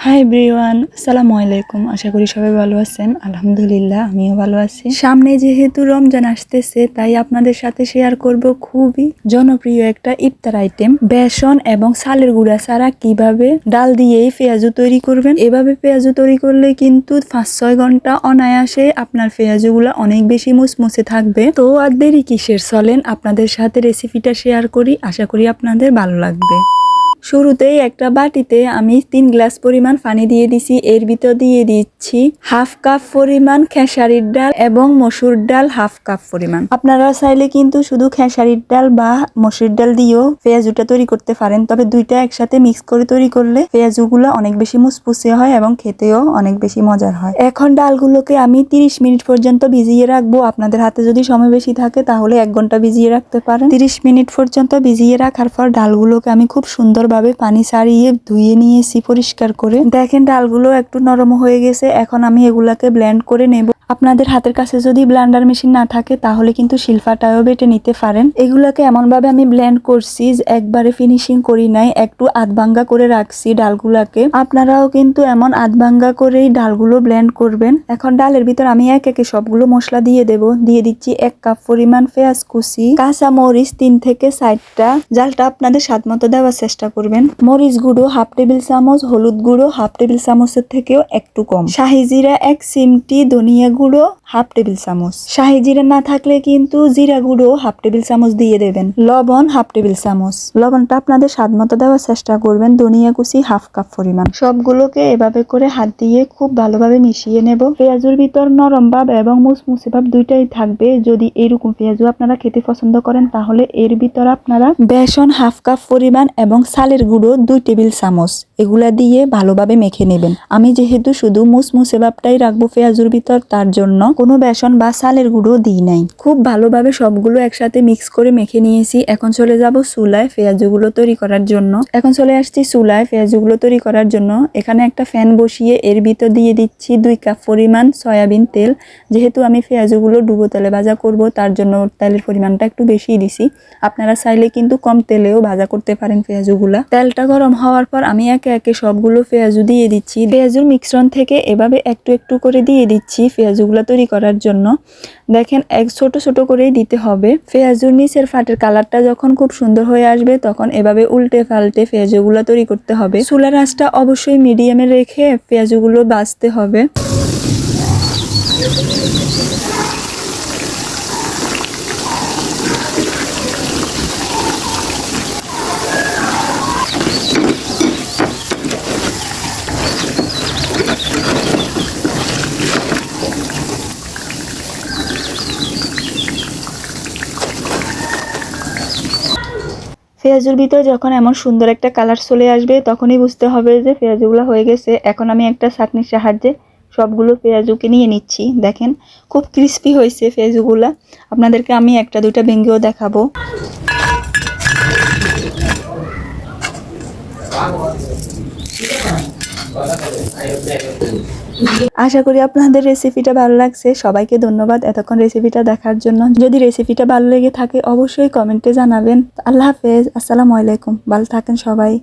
Hi everyone, আসসালামু আলাইকুম। আশা করি সবাই ভালো আছেন। আলহামদুলিল্লাহ, আমিও ভালো আছি। সামনে যেহেতু রমজান আসতেছে, তাই আপনাদের সাথে শেয়ার করব খুবই জনপ্রিয় একটা ইফতার আইটেম, বেসন এবং চালের গুঁড়া ছাড়া কিভাবে ডাল দিয়েই পেঁয়াজু তৈরি করবেন। এভাবে পেঁয়াজু তৈরি করলে কিন্তু 5-6 ঘন্টা অনায়াসে আপনার পেঁয়াজুগুলা অনেক বেশি মুচমুচে থাকবে। তো আর দেরি কিসের, চলেন আপনাদের সাথে রেসিপিটা শেয়ার করি। আশা করি আপনাদের ভালো লাগবে। শুরুতেই একটা বাটিতে আমি 3 গ্লাস পরিমাণ পানি দিয়ে দিছি। এর ভিতর দিয়ে দিচ্ছি হাফ কাপ পরিমাণ খেসারির ডাল এবং মসুর ডাল হাফ কাপ পরিমাণ। আপনারা চাইলে কিন্তু শুধু খেসারির ডাল বা মসুর ডাল দিয়েও পেঁয়াজুটা তৈরি করতে পারেন, তবে দুইটা একসাথে মিক্স করে তৈরি করলে পেঁয়াজুগুলো অনেক বেশি মুচমুচে হয় এবং খেতেও অনেক বেশি মজার হয়। এখন ডালগুলোকে আমি 30 মিনিট পর্যন্ত ভিজিয়ে রাখবো। আপনাদের হাতে যদি সময় বেশি থাকে তাহলে 1 ঘন্টা ভিজিয়ে রাখতে পারেন। 30 মিনিট পর্যন্ত ভিজিয়ে রাখার পর ডালগুলোকে আমি খুব সুন্দর ভাবে পানি ছাড়িয়ে ধুয়ে নিয়েছি পরিষ্কার করে। দেখেন ডালগুলো একটু নরম হয়ে গেছে। এখন আমি এগুলাকে ব্লেন্ড করে নেব। আপনাদের হাতের কাছে যদি ব্লেন্ডার মেশিন না থাকে তাহলে কিন্তু শিলপাটায়ও বেটে নিতে পারেন। এগুলাকে এমন ভাবে আমি ব্লেন্ড করছি, একবারে ফিনিশিং করি নাই, একটু আধভাঙ্গা করে রাখছি ডালগুলাকে। আপনারাও কিন্তু এমন আধভাঙ্গা করেই ডালগুলো ব্লেন্ড করবেন। এখন ডালের ভিতর আমি এক একে সবগুলো মশলা দিয়ে দেব। দিয়ে দিচ্ছি 1 কাপ পরিমাণ পেঁয়াজ কুচি, কাঁচা মরিচ 3 থেকে 4টা, জালটা আপনাদের স্বাদ মতো দেওয়ার চেষ্টা করবেন। মরিচ গুঁড়ো হাফ টেবিল চামচ, হলুদ গুঁড়ো হাফ টেবিল চামচের থেকেও একটু কম, শাহি জিরা 1 চিমটি, ধনিয়া গুঁড়ো হাফ টেবিল চামচ, শাহি জিরা না থাকলে কিন্তু জিরা গুঁড়ো হাফ টেবিল চামচ দিয়ে দেবেন, লবণ হাফ টেবিল চামচ, লবণটা আপনাদের স্বাদ মতো দেওয়ার চেষ্টা করবেন, ধনিয়া কুচি হাফ কাপ পরিমাণ। সবগুলোকে এভাবে করে হাত দিয়ে খুব ভালোভাবে মিশিয়ে নেব। পেঁয়াজুর ভিতর নরম ভাব এবং মুচমুচে ভাব দুইটাই থাকবে। যদি এরকম পেঁয়াজু আপনারা খেতে পছন্দ করেন তাহলে এর ভিতর আপনারা বেসন হাফ কাপ পরিমাণ এবং চালের গুঁড়ো 2 টেবিল চামচ এগুলা দিয়ে ভালোভাবে মেখে নেবেন। আমি যেহেতু শুধু মুচমুচে ভাবটাই রাখবো পেঁয়াজুর ভিতর, তার জন্য কোনো বেসন বা চালের গুঁড়ো দিই নাই। খুব ভালোভাবে সবগুলো একসাথে মিক্স করে মেখে নিয়েছি। এখন চলে যাব চুলায় পেঁয়াজুগুলো তৈরি করার জন্য। এখন চলে আসছি চুলায় পেঁয়াজুগুলো তৈরি করার জন্য। এখানে একটা ফ্যান বসিয়ে এর ভিতর দিয়ে দিচ্ছি 2 কাপ পরিমাণ সয়াবিন তেল। যেহেতু আমি পেঁয়াজুগুলো ডুবো তেলে ভাজা করব, তার জন্য তেলের পরিমাণটা একটু বেশি দিছি। আপনারা চাইলে কিন্তু কম তেলেও ভাজা করতে পারেন পেঁয়াজুগুলা। তেলটা গরম হওয়ার পর আমি একে একে সবগুলো পেঁয়াজু দিয়ে দিচ্ছি। পেঁয়াজুর মিশ্রণ থেকে এভাবে একটু একটু করে দিয়ে দিচ্ছি পেঁয়াজুগুলা তৈরি করার জন্য। দেখেন ছোট ছোট করেই দিতে হবে। পেঁয়াজুর নিচের ফাটের কালারটা যখন খুব সুন্দর হয়ে আসবে তখন এভাবে উল্টে পাল্টে পেঁয়াজুগুলা তৈরি করতে হবে। চুলার আঁচটা অবশ্যই মিডিয়ামে রেখে পেঁয়াজুগুলো ভাজতে হবে। পেঁয়াজুর ভিতর যখন এমন সুন্দর একটা কালার চলে আসবে তখনই বুঝতে হবে যে পেঁয়াজুগুলো হয়ে গেছে। এখন আমি একটা ছাঁকনির সাহায্যে সবগুলো পেঁয়াজুকে নিয়ে নিচ্ছি। দেখেন খুব ক্রিস্পি হয়েছে পেঁয়াজুগুলা। আপনাদেরকে আমি একটা দুইটা ভেঙেও দেখাবো। আশা করি আপনাদের রেসিপিটা ভালো লাগছে। সবাইকে ধন্যবাদ এতক্ষণ রেসিপিটা দেখার জন্য। যদি রেসিপিটা ভালো লেগে থাকে অবশ্যই কমেন্টে জানাবেন। আল্লাহ হাফেজ, আসসালামু আলাইকুম, ভালো থাকেন সবাই।